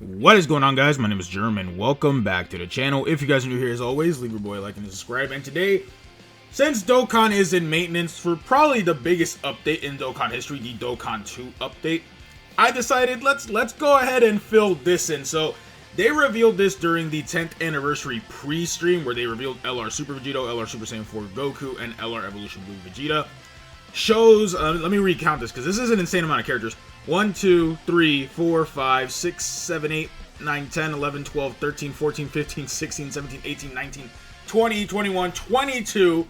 What is going on, guys? My name is Jerm and welcome back to the channel. If you guys are new here, as always, leave your boy a like and subscribe. And today, since Dokkan is in maintenance for probably the biggest update in Dokkan history, the Dokkan 2 update, I decided let's go ahead and fill this in. So they revealed this during the 10th anniversary pre-stream where they revealed LR Super Vegito, LR Super Saiyan 4 Goku, and LR Evolution Blue Vegeta. Shows, let me recount this because this is an insane amount of characters. 1, 2, 3, 4, 5, 6, 7, 8, 9, 10, 11, 12, 13, 14, 15, 16, 17, 18, 19, 20, 21, 22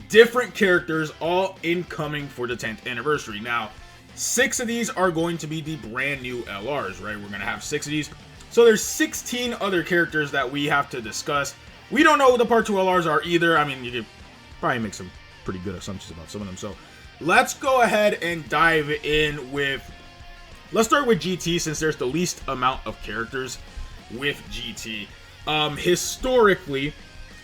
different characters all incoming for the 10th anniversary. Now, 6 of these are going to be the brand new LRs, right? We're going to have 6 of these. So there's 16 other characters that we have to discuss. We don't know what the Part 2 LRs are either. I mean, you could probably make some pretty good assumptions about some of them. So let's go ahead and dive in with... Let's start with GT since there's the least amount of characters with GT. Historically,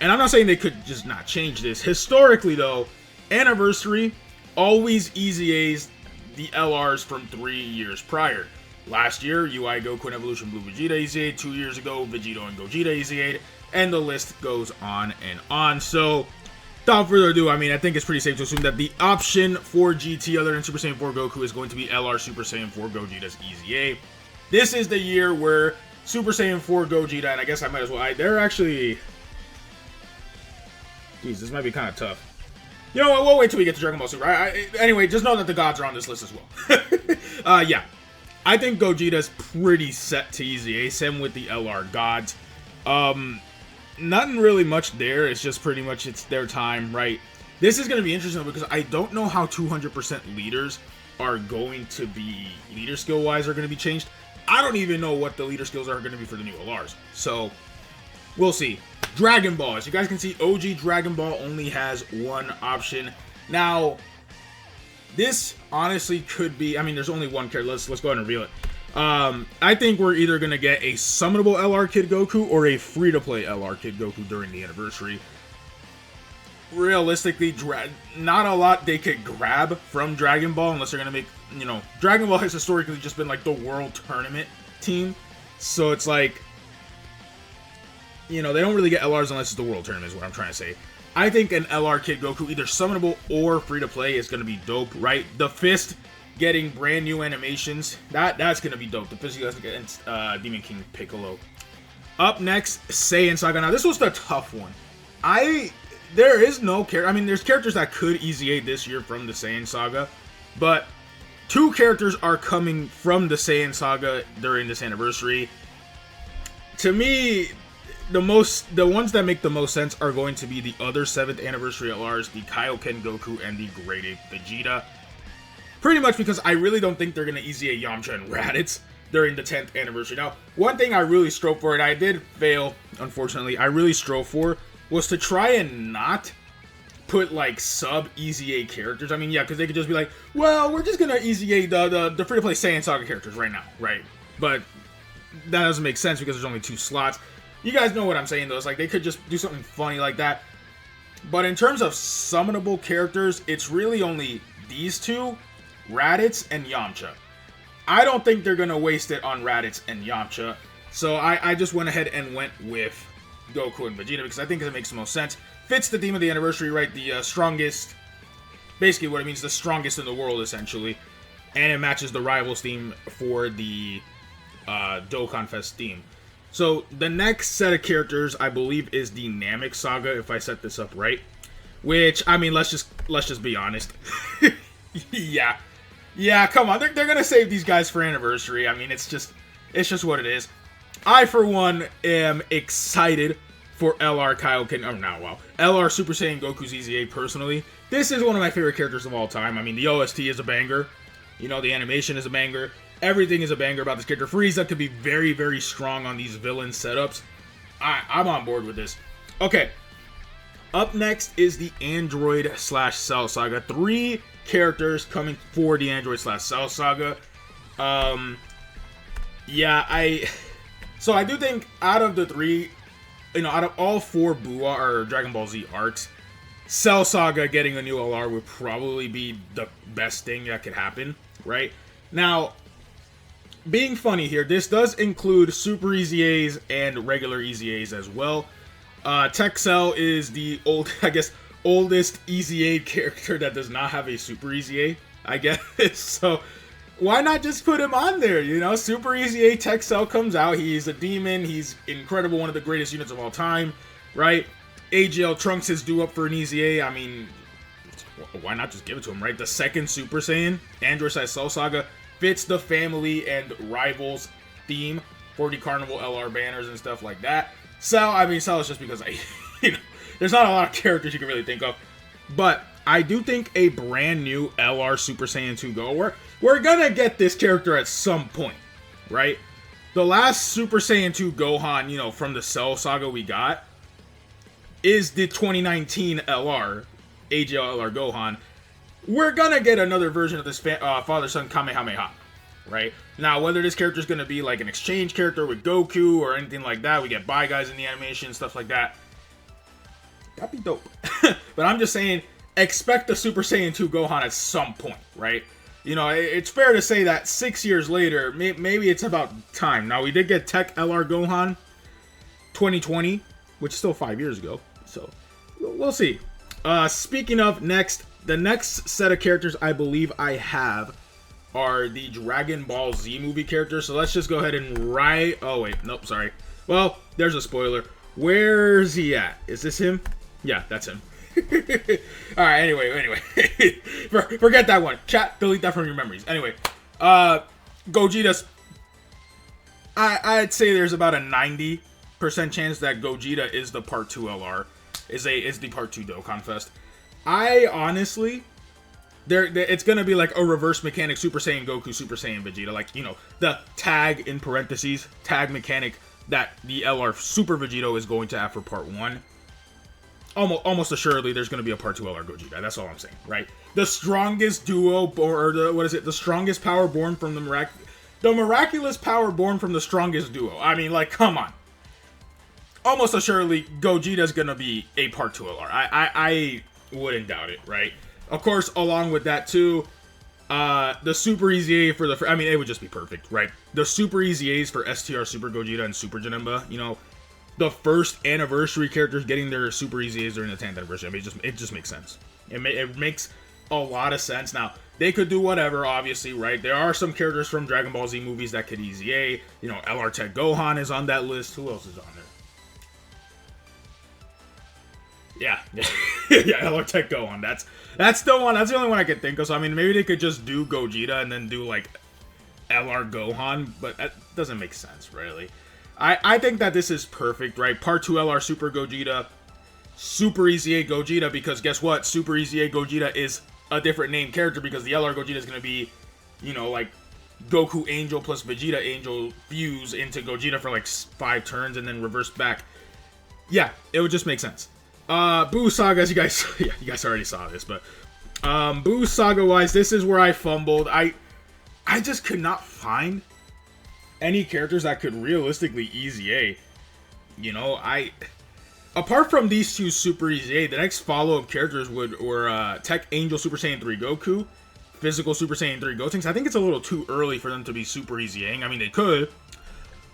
and I'm not saying they could just not change this. Historically, though, Anniversary always Easy A's the LRs from 3 years prior. Last year, UI Goku and Evolution Blue Vegeta Easy A'd. 2 years ago, Vegito and Gogeta Easy A'd. And the list goes on and on. So, without further ado, I mean, I think it's pretty safe to assume that the option for GT other than Super Saiyan 4 Goku is going to be LR Super Saiyan 4 Gogeta's Easy A. This is the year where Super Saiyan 4 Gogeta, and I guess I might as well, they're actually... Jeez, this might be kind of tough. You know what, we'll wait till we get to Dragon Ball Super. Anyway, just know that the gods are on this list as well. Yeah. I think Gogeta's pretty set to Easy A, same with the LR gods. Nothing really much there. It's just pretty much it's their time, right? This is going to be interesting because I don't know how 200% leaders are going to be, leader skill wise, are going to be changed. I don't even know what the leader skills are going to be for the new LRs. So we'll see. Dragon Ball, as you guys can see, OG Dragon Ball only has one option. Now, this honestly could be, I mean, there's only one character. Let's go ahead and reveal it. I think we're either going to get a summonable LR Kid Goku or a free-to-play LR Kid Goku during the anniversary. Realistically, not a lot they could grab from Dragon Ball unless they're going to make, you know, Dragon Ball has historically just been like the world tournament team. So it's like, you know, they don't really get LRs unless it's the world tournament is what I'm trying to say. I think an LR Kid Goku, either summonable or free-to-play, is going to be dope, right? The Fist getting brand new animations, that's gonna be dope. The physical against Demon King Piccolo. Up next, Saiyan Saga. Now this was the tough one. There is no character. I mean, there's characters that could Easy A this year from the Saiyan Saga, but 2 characters are coming from the Saiyan Saga during this anniversary. To me, the ones that make the most sense are going to be the other 7th anniversary LRs, the Kaioken Goku and the Grade 8 Vegeta. Pretty much because I really don't think they're going to Easy A Yamcha and Raditz during the 10th anniversary. Now, one thing I really strove for, and I did fail, unfortunately, I really strove for, was to try and not put, like, sub-Easy A characters. I mean, yeah, because they could just be like, well, we're just going to Easy A the free-to-play Saiyan Saga characters right now, right? But that doesn't make sense because there's only 2 slots. You guys know what I'm saying, though. It's like they could just do something funny like that. But in terms of summonable characters, it's really only these 2, Raditz and Yamcha. I don't think they're going to waste it on Raditz and Yamcha. So I just went ahead and went with Goku and Vegeta because I think it makes the most sense. Fits the theme of the anniversary, right? The strongest, basically what it means, the strongest in the world, essentially. And it matches the Rivals theme for the Dokkan Fest theme. So the next set of characters, I believe, is the Namek Saga, if I set this up right. Which, I mean, let's just be honest. Yeah, come on. They're gonna save these guys for anniversary. I mean, it's just what it is. I, for one, am excited for LR Kaioken. Oh, no, wow. LR Super Saiyan Goku's Easy A, personally. This is one of my favorite characters of all time. I mean, the OST is a banger. You know, the animation is a banger. Everything is a banger about this character. Frieza could be very, very strong on these villain setups. I'm on board with this. Okay. Up next is the Android/Cell Saga. 3 characters coming for the Android/Cell Saga. Yeah, so I do think out of the 3, you know, out of all 4 Bua or Dragon Ball Z arcs, Cell Saga getting a new LR would probably be the best thing that could happen, right? Now, being funny here, this does include Super Easy A's and regular Easy A's as well. Tech Cell is the oldest Easy A character that does not have a Super Easy A, I guess. So why not just put him on there? You know, Super Easy A Tech Cell comes out. He's a demon. He's incredible. One of the greatest units of all time, right? AGL Trunks is due up for an Easy A. I mean, why not just give it to him, right? The second Super Saiyan, Android Side Cell Saga, fits the family and rivals theme for the Carnival LR banners and stuff like that. Cell is just because there's not a lot of characters you can really think of. But I do think a brand new LR Super Saiyan 2 Go, we're gonna get this character at some point, right? The last Super Saiyan 2 Gohan, from the Cell Saga we got, is the 2019 LR, AGL LR Gohan. We're gonna get another version of this father-son Kamehameha, right? Now, whether this character is gonna be like an exchange character with Goku or anything like that, we get Bye Guys in the animation, stuff like that. That'd be dope. But I'm just saying, expect the Super Saiyan 2 Gohan at some point, right? It's fair to say that 6 years later, maybe it's about time. Now, we did get Tech LR Gohan 2020, which is still 5 years ago. So, we'll see. Speaking of the next set of characters I believe I have are the Dragon Ball Z movie characters. So let's just go ahead and oh wait, nope, sorry. Well, there's a spoiler. Where's he at? Is this him? Yeah, that's him. Alright, anyway. Forget that one. Chat, delete that from your memories. Anyway, Gogeta's... I'd say there's about a 90% chance that Gogeta is the Part 2 LR. Is the Part 2 Dokkan Fest. I honestly... it's gonna be like a reverse mechanic Super Saiyan Goku, Super Saiyan Vegeta. Like, the tag in parentheses, tag mechanic that the LR Super Vegito is going to have for Part 1. Almost assuredly, there's going to be a Part 2 LR Gogeta. That's all I'm saying, right? The strongest duo, the strongest power born from the miraculous power born from the strongest duo. I mean, like, come on. Almost assuredly, Gogeta's going to be a Part 2 LR. I wouldn't doubt it, right? Of course, along with that, too, the Super Easy A for it would just be perfect, right? The Super Easy A's for STR Super Gogeta and Super Janemba, the first anniversary characters getting their Super Easy A's during the 10th anniversary. I mean, it just makes sense. It makes a lot of sense. Now, they could do whatever, obviously, right? There are some characters from Dragon Ball Z movies that could Easy A. LR Tech Gohan is on that list. Who else is on there? Yeah, LR Tech Gohan. That's the one. That's the only one I could think of. So, I mean, maybe they could just do Gogeta and then do, like, LR Gohan. But that doesn't make sense, really. I think that this is perfect, right? Part 2 LR Super Gogeta, Super Easy A Gogeta, because guess what? Super Easy A Gogeta is a different name character because the LR Gogeta is going to be, like Goku Angel plus Vegeta Angel fuse into Gogeta for like 5 turns and then reverse back. Yeah, it would just make sense. Boo Saga, you guys already saw this, but Boo Saga wise, this is where I fumbled. I just could not find any characters that could realistically Easy A. Apart from these two Super Easy A, the next follow-up characters were Tech Angel Super Saiyan 3 Goku, Physical Super Saiyan 3 Gotenks. I think it's a little too early for them to be Super Easy A. I mean, they could,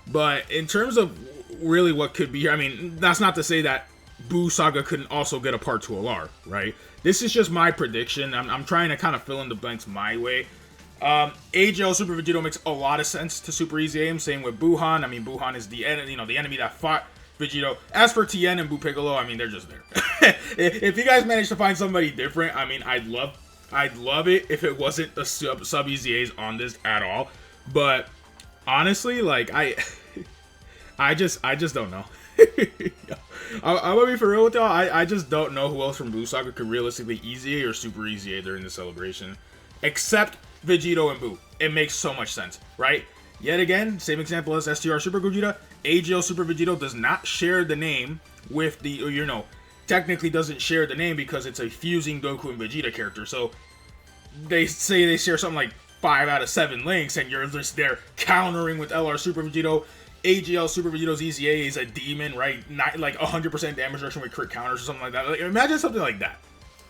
but in terms of really what could be here, I mean, that's not to say that Boo Saga couldn't also get a Part 2 LR, right? This is just my prediction. I'm trying to kind of fill in the blanks my way. AGL Super Vegito makes a lot of sense to Super Easy Aim. Same with Buhan. I mean, Buhan is the enemy that fought Vegito. As for Tien and Boo Piccolo, I mean, they're just there. If you guys manage to find somebody different, I mean, I'd love it if it wasn't the sub Easy A's on this at all. But honestly, like I just don't know. I'm gonna be for real with y'all. I just don't know who else from Boo Saga could realistically Easy A or Super Easy A during the celebration, except Vegito and Boo. It makes so much sense, right? Yet again, same example as STR Super Gogeta. AGL Super Vegito does not share the name with the, technically doesn't share the name because it's a fusing Goku and Vegeta character. So they say they share something like 5 out of 7 links, and you're just there countering with LR Super Vegito. AGL Super Vegito's Easy A is a demon, right? Not like 100% damage reduction with crit counters or something like that. Like, imagine something like that,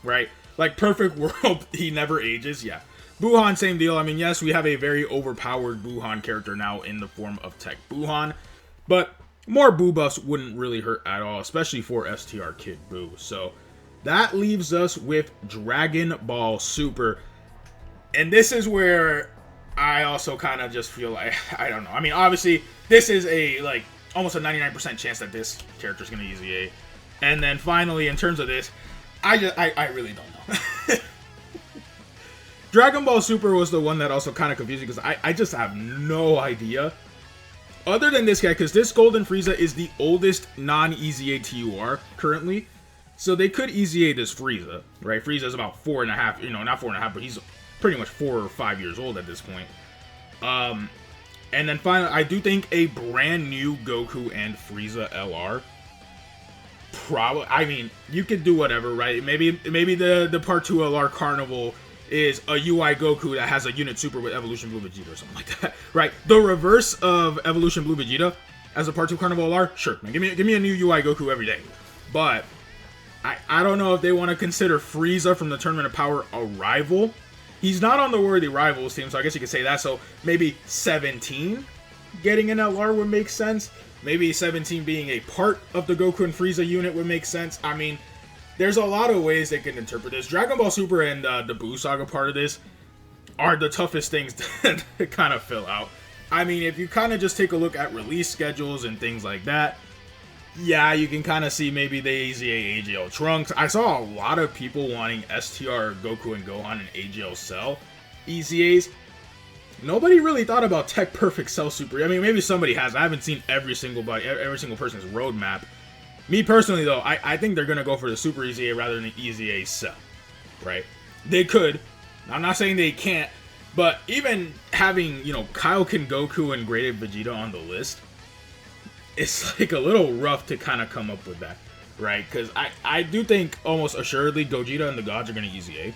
right? Like perfect world, he never ages, yeah. Buhan, same deal. I mean, yes, we have a very overpowered Buhan character now in the form of Tech Buhan, but more Boo buffs wouldn't really hurt at all, especially for STR Kid Boo. So that leaves us with Dragon Ball Super. And this is where I also kind of just feel like, I don't know. I mean, obviously, this is a, like, almost a 99% chance that this character is going to EZA. And then finally, in terms of this, I really don't know. Dragon Ball Super was the one that also kind of confused me because I just have no idea. Other than this guy, because this Golden Frieza is the oldest non-EZA TUR currently. So they could EZA this Frieza, right? Frieza is about 4.5, you know, not 4.5, but he's pretty much 4 or 5 years old at this point. And then finally, I do think a brand new Goku and Frieza LR. Probably, I mean, you could do whatever, right? Maybe the Part 2 LR Carnival is a UI Goku that has a unit super with Evolution Blue Vegeta or something like that, right? The reverse of Evolution Blue Vegeta as a Part 2 Carnival LR, sure, man, give me a new UI Goku every day. But I don't know if they want to consider Frieza from the Tournament of Power a rival. He's not on the Worthy Rivals team, so I guess you could say that. So maybe 17 getting an LR would make sense. Maybe 17 being a part of the Goku and Frieza unit would make sense. I mean, there's a lot of ways they can interpret this. Dragon Ball Super and the Boo Saga part of this are the toughest things to kind of fill out. I mean, if you kind of just take a look at release schedules and things like that, yeah, you can kind of see maybe the EZA AGL Trunks. I saw a lot of people wanting STR Goku and Gohan and AGL Cell EZAs. Nobody really thought about Tech Perfect Cell Super. I mean, maybe somebody has. I haven't seen every single person's roadmap. Me personally, though, I think they're going to go for the Super EZA rather than the EZA Cell, right? They could. I'm not saying they can't, but even having, you know, Kaioken Goku and Graded Vegeta on the list, it's like a little rough to kind of come up with that, right? Because I do think almost assuredly Gogeta and the Gods are going to EZA,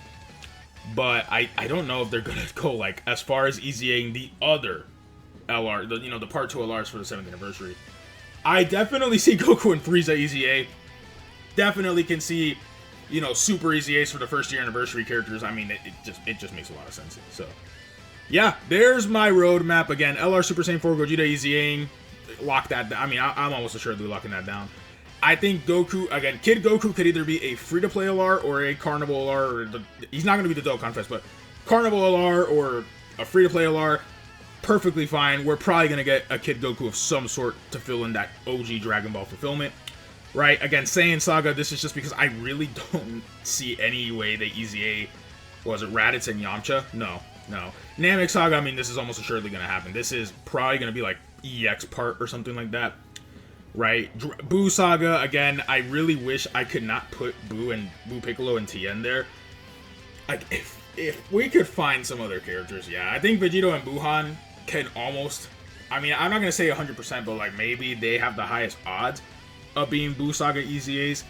but I don't know if they're going to go like as far as EZAing the other LR, the Part 2 LRs for the 7th anniversary. I definitely see Goku and Frieza EZA. Definitely can see, you know, Super EZAs for the first year anniversary characters. I mean, it just makes a lot of sense. So, yeah, there's my roadmap. Again, LR Super Saiyan 4 Gogeta EZAing. Lock that down. I mean, I'm almost assuredly locking that down. I think Goku, again, Kid Goku could either be a free-to-play LR or a Carnival LR. Or he's not going to be the Dokkan Fest, but Carnival LR or a free-to-play LR. Perfectly fine. We're probably going to get a Kid Goku of some sort to fill in that OG Dragon Ball fulfillment. Right? Again, Saiyan Saga, this is just because I really don't see any way they EZA, was it Raditz and Yamcha? No. Namek Saga, I mean, this is almost assuredly going to happen. This is probably going to be like EX part or something like that. Right? Boo Saga, again, I really wish I could not put Boo and Boo Piccolo and Tien there. Like, if we could find some other characters, yeah. I think Vegito and Buhan can almost, I mean, I'm not going to say 100%, but like maybe they have the highest odds of being Boo Saga EZAs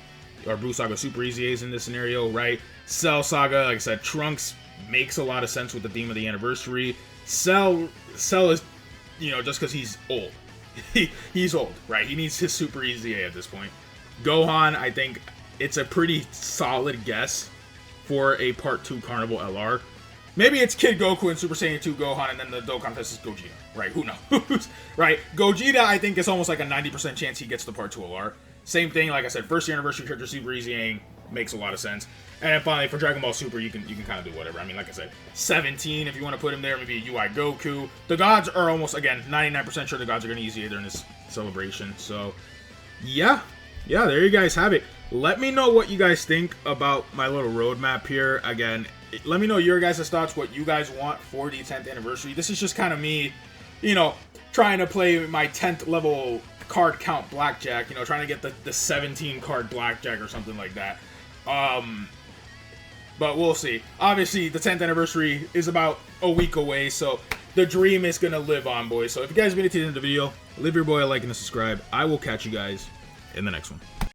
or Boo Saga Super EZAs in this scenario, right? Cell Saga, like I said, Trunks makes a lot of sense with the theme of the anniversary. Cell is, you know, just because he's old. He's old, right? He needs his Super EZA at this point. Gohan, I think it's a pretty solid guess for a Part 2 Carnival LR. Maybe it's Kid Goku and Super Saiyan 2 Gohan, and then the Dokkan Fest is Gogeta, right? Who knows, right? Gogeta, I think, is almost like a 90% chance he gets the Part 2 LR. Same thing, like I said, first year anniversary character Super EZAing makes a lot of sense. And then finally, for Dragon Ball Super, you can kind of do whatever. I mean, like I said, 17 if you want to put him there, maybe a UI Goku. The Gods are almost, again, 99% sure the Gods are going to EZA during this celebration. So, yeah, there you guys have it. Let me know what you guys think about my little roadmap here. Again, let me know your guys' thoughts, what you guys want for the 10th anniversary. This is just kind of me, you know, trying to play my 10th level card count blackjack, you know, trying to get the 17 card blackjack or something like that. But we'll see. Obviously, the 10th anniversary is about a week away, so the dream is going to live on, boys. So if you guys made it to the end of the video, leave your boy a like and a subscribe. I will catch you guys in the next one.